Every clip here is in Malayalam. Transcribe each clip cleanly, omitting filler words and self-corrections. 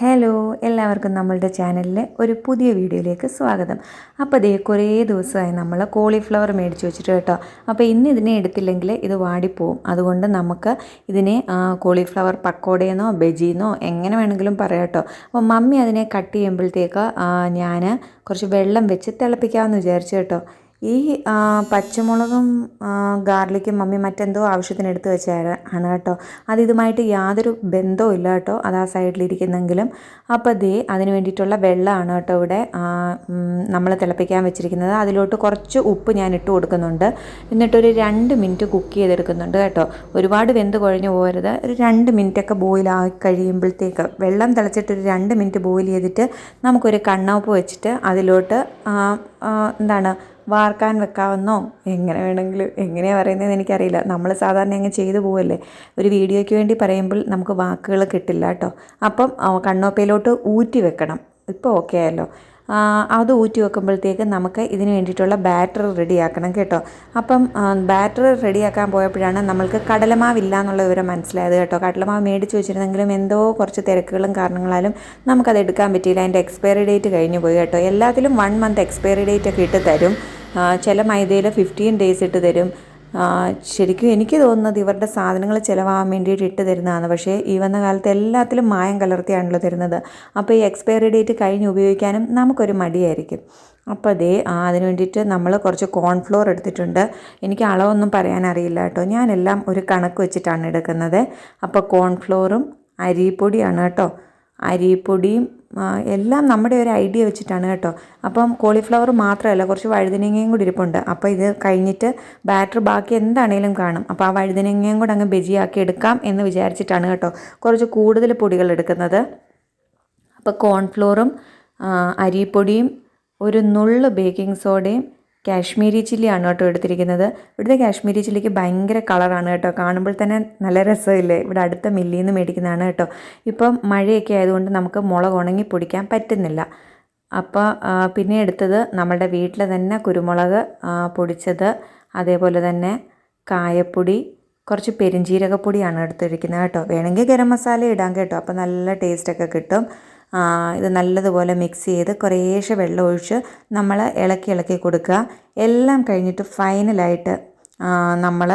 ഹലോ, എല്ലാവർക്കും നമ്മളുടെ ചാനലിലെ ഒരു പുതിയ വീഡിയോയിലേക്ക് സ്വാഗതം. അപ്പോൾ ദേ കുറേ ദിവസമായി നമ്മൾ കോളിഫ്ലവർ മേടിച്ച് വെച്ചിട്ട് കേട്ടോ. അപ്പോൾ ഇന്ന് ഇതിനെ എടുത്തില്ലെങ്കിൽ ഇത് വാടിപ്പോവും. അതുകൊണ്ട് നമുക്ക് ഇതിനെ കോളിഫ്ലവർ പക്കോടയെന്നോ ബജിയെന്നോ എങ്ങനെ വേണമെങ്കിലും പറയാം കേട്ടോ. അപ്പോൾ മമ്മി അതിനെ കട്ട് ചെയ്യുമ്പോഴത്തേക്ക് ഞാൻ കുറച്ച് വെള്ളം വെച്ച് തിളപ്പിക്കാമെന്ന് വിചാരിച്ചു കേട്ടോ. ഈ പച്ചമുളകും ഗാർലിക്കും മമ്മി മറ്റെന്തോ ആവശ്യത്തിന് എടുത്ത് വെച്ചാണ് കേട്ടോ. ഇതുമായിട്ട് യാതൊരു ബന്ധവും ഇല്ല കേട്ടോ, അത് ആ സൈഡിലിരിക്കുന്നെങ്കിലും. അപ്പോൾ ദേ അതിന് വേണ്ടിയിട്ടുള്ള വെള്ളമാണ് കേട്ടോ ഇവിടെ നമ്മൾ തിളപ്പിക്കാൻ വെച്ചിരിക്കുന്നത്. അതിലോട്ട് കുറച്ച് ഉപ്പ് ഞാൻ ഇട്ട് കൊടുക്കുന്നുണ്ട്. എന്നിട്ടൊരു 2 മിനിറ്റ് കുക്ക് ചെയ്തെടുക്കുന്നുണ്ട് കേട്ടോ. ഒരുപാട് വെന്ത് കുഴഞ്ഞു പോകരുത്. ഒരു 2 മിനിറ്റൊക്കെ ബോയിലായി കഴിയുമ്പോഴത്തേക്ക് വെള്ളം തിളച്ചിട്ടൊരു 2 മിനിറ്റ് ബോയിൽ ചെയ്തിട്ട് നമുക്കൊരു കണ്ണോപ്പ് വെച്ചിട്ട് അതിലോട്ട് വാർക്കാൻ വെക്കാമെന്നോ എങ്ങനെ വേണമെങ്കിലും, എങ്ങനെയാണ് പറയുന്നതെന്ന് എനിക്കറിയില്ല. നമ്മൾ സാധാരണ അങ്ങ് ചെയ്തു പോവല്ലേ, ഒരു വീഡിയോയ്ക്ക് വേണ്ടി പറയുമ്പോൾ നമുക്ക് വാക്കുകൾ കിട്ടില്ല കേട്ടോ. അപ്പം കണ്ണോപ്പയിലോട്ട് ഊറ്റി വെക്കണം. ഇപ്പോൾ ഓക്കെ ആയല്ലോ. അത് ഊറ്റി വെക്കുമ്പോഴത്തേക്ക് നമുക്ക് ഇതിന് വേണ്ടിയിട്ടുള്ള ബാറ്റർ റെഡിയാക്കണം കേട്ടോ. അപ്പം ബാറ്റർ റെഡിയാക്കാൻ പോയപ്പോഴാണ് നമ്മൾക്ക് കടലമാവില്ല എന്നുള്ള വിവരം മനസ്സിലായത് കേട്ടോ. കടലമാവ് മേടിച്ച് വെച്ചിരുന്നെങ്കിലും എന്തോ കുറച്ച് തിരക്കുകളും കാരണങ്ങളാലും നമുക്കത് എടുക്കാൻ പറ്റിയില്ല. അതിൻ്റെ എക്സ്പയറി ഡേറ്റ് കഴിഞ്ഞു പോയി കേട്ടോ. എല്ലാത്തിലും 1 മന്ത് എക്സ്പയറി ഡേറ്റ് ഒക്കെ ഇട്ട് തരും. ചില മൈദയിൽ 15 ഡേയ്സ് ഇട്ട് തരും. ശരിക്കും എനിക്ക് തോന്നുന്നത് ഇവരുടെ സാധനങ്ങൾ ചിലവാകാൻ വേണ്ടിയിട്ട് ഇട്ട് തരുന്നതാണ്. പക്ഷേ ഈ വന്ന കാലത്ത് എല്ലാത്തിലും മായം കലർത്തിയാണല്ലോ തരുന്നത്. അപ്പോൾ ഈ എക്സ്പയറി ഡേറ്റ് കഴിഞ്ഞ് ഉപയോഗിക്കാനും നമുക്കൊരു മടിയായിരിക്കും. അപ്പോൾ അതിന് വേണ്ടിയിട്ട് നമ്മൾ കുറച്ച് കോൺഫ്ലോർ എടുത്തിട്ടുണ്ട്. എനിക്ക് അളവൊന്നും പറയാനറിയില്ല കേട്ടോ. ഞാനെല്ലാം ഒരു കണക്ക് വെച്ചിട്ടാണ് എടുക്കുന്നത്. അപ്പോൾ കോൺഫ്ലോറും അരിപ്പൊടിയാണ് കേട്ടോ. അരിപ്പൊടിയും എല്ലാം നമ്മുടെ ഒരു ഐഡിയ വെച്ചിട്ടാണ് കേട്ടോ. അപ്പം കോളിഫ്ലവർ മാത്രമല്ല, കുറച്ച് വഴുതനങ്ങയും കൂടി ഇരിപ്പുണ്ട്. അപ്പോൾ ഇത് കഴിഞ്ഞിട്ട് ബാറ്റർ ബാക്കി എന്താണേലും കാണും. അപ്പോൾ ആ വഴുതനങ്ങയും കൂടെ അങ്ങ് ബജിയാക്കി എടുക്കാം എന്ന് വിചാരിച്ചിട്ടാണ് കേട്ടോ കുറച്ച് കൂടുതൽ പൊടികൾ എടുക്കുന്നത്. അപ്പോൾ കോൺഫ്ലോറും അരിപ്പൊടിയും ഒരു നുള്ള് ബേക്കിംഗ് സോഡയും കാശ്മീരി ചില്ലിയാണ് കേട്ടോ എടുത്തിരിക്കുന്നത്. ഇവിടുത്തെ കാശ്മീരി ചില്ലിക്ക് ഭയങ്കര കളറാണ് കേട്ടോ. കാണുമ്പോൾ തന്നെ നല്ല രസമില്ലേ. ഇവിടെ അടുത്ത മില്ലിൽ നിന്ന് മേടിക്കുന്നതാണ് കേട്ടോ. ഇപ്പം മഴയൊക്കെ ആയതുകൊണ്ട് നമുക്ക് മുളക് ഉണങ്ങി പൊടിക്കാൻ പറ്റുന്നില്ല. അപ്പോൾ പിന്നെ എടുത്തത് നമ്മുടെ വീട്ടിൽ തന്നെ കുരുമുളക് പൊടിച്ചത്, അതേപോലെ തന്നെ കായപ്പൊടി, കുറച്ച് പെരുംജീരകപ്പൊടിയാണ് എടുത്തിരിക്കുന്നത് കേട്ടോ. വേണമെങ്കിൽ ഗരം മസാല ഇടാം കേട്ടോ, അപ്പോൾ നല്ല ടേസ്റ്റൊക്കെ കിട്ടും. ഇത് നല്ലതുപോലെ മിക്സ് ചെയ്ത് കുറേശ്ശെ വെള്ളം ഒഴിച്ച് നമ്മൾ ഇളക്കി കൊടുക്കുക. എല്ലാം കഴിഞ്ഞിട്ട് ഫൈനലായിട്ട് നമ്മൾ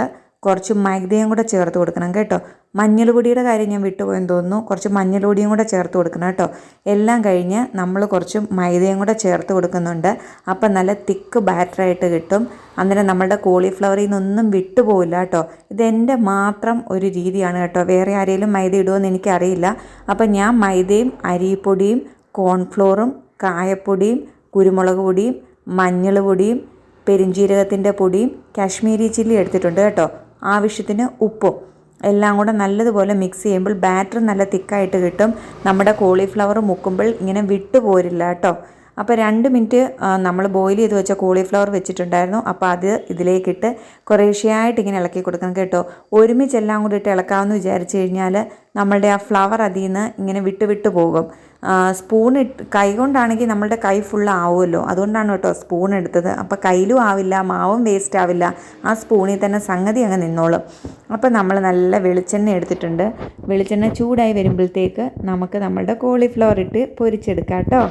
കുറച്ച് മൈദയും കൂടെ ചേർത്ത് കൊടുക്കണം കേട്ടോ. മഞ്ഞൾ പൊടിയുടെ കാര്യം ഞാൻ വിട്ടുപോയെന്ന് തോന്നുന്നു. കുറച്ച് മഞ്ഞൾ പൊടിയും കൂടെ ചേർത്ത് കൊടുക്കണം കേട്ടോ. എല്ലാം കഴിഞ്ഞ് നമ്മൾ കുറച്ച് മൈദയും കൂടെ ചേർത്ത് കൊടുക്കുന്നുണ്ട്. അപ്പം നല്ല തിക്ക് ബാറ്ററായിട്ട് കിട്ടും. അന്നേരം നമ്മളുടെ കോളിഫ്ലവറിൽ നിന്നൊന്നും വിട്ടുപോകില്ല കേട്ടോ. ഇതെൻ്റെ മാത്രം ഒരു രീതിയാണ് കേട്ടോ. വേറെ ആരെങ്കിലും മൈദ ഇടുമെന്ന് എനിക്കറിയില്ല. അപ്പം ഞാൻ മൈദയും അരിപ്പൊടിയും കോൺഫ്ലോറും കായപ്പൊടിയും കുരുമുളക് പൊടിയും മഞ്ഞൾ പൊടിയും പെരുംജീരകത്തിൻ്റെ പൊടിയും കാശ്മീരി ചില്ലി എടുത്തിട്ടുണ്ട് കേട്ടോ. ആവശ്യത്തിന് ഉപ്പും എല്ലാം കൂടെ നല്ലതുപോലെ മിക്സ് ചെയ്യുമ്പോൾ ബാറ്റർ നല്ല തിക്കായിട്ട് കിട്ടും. നമ്മുടെ കോളിഫ്ലവർ മുക്കുമ്പോൾ ഇങ്ങനെ വിട്ടു പോരില്ല കേട്ടോ. അപ്പോൾ 2 മിനിറ്റ് നമ്മൾ ബോയിൽ ചെയ്ത് വെച്ച കോളിഫ്ലവർ വെച്ചിട്ടുണ്ടായിരുന്നു. അപ്പോൾ അത് ഇതിലേക്കിട്ട് കുറേശ്ശെയായിട്ട് ഇങ്ങനെ ഇളക്കി കൊടുക്കണം കേട്ടോ. ഒരുമിച്ചെല്ലാം കൂടി ഇട്ട് ഇളക്കാമെന്ന് വിചാരിച്ചു കഴിഞ്ഞാൽ നമ്മളുടെ ആ ഫ്ലവർ അതിൽ നിന്ന് ഇങ്ങനെ വിട്ട് പോകും. കൈ കൊണ്ടാണെങ്കിൽ നമ്മളുടെ കൈ ഫുള്ളാവുമല്ലോ, അതുകൊണ്ടാണ് കേട്ടോ സ്പൂൺ എടുത്തത്. അപ്പോൾ കയ്യിലും ആവില്ല, മാവും വേസ്റ്റ് ആവില്ല, ആ സ്പൂണിൽ തന്നെ സംഗതി അങ്ങ് നിന്നോളും. അപ്പോൾ നമ്മൾ നല്ല വെളിച്ചെണ്ണ എടുത്തിട്ടുണ്ട്. വെളിച്ചെണ്ണ ചൂടായി വരുമ്പോഴത്തേക്ക് നമുക്ക് നമ്മളുടെ കോളിഫ്ലവർ ഇട്ട് പൊരിച്ചെടുക്കാം കേട്ടോ.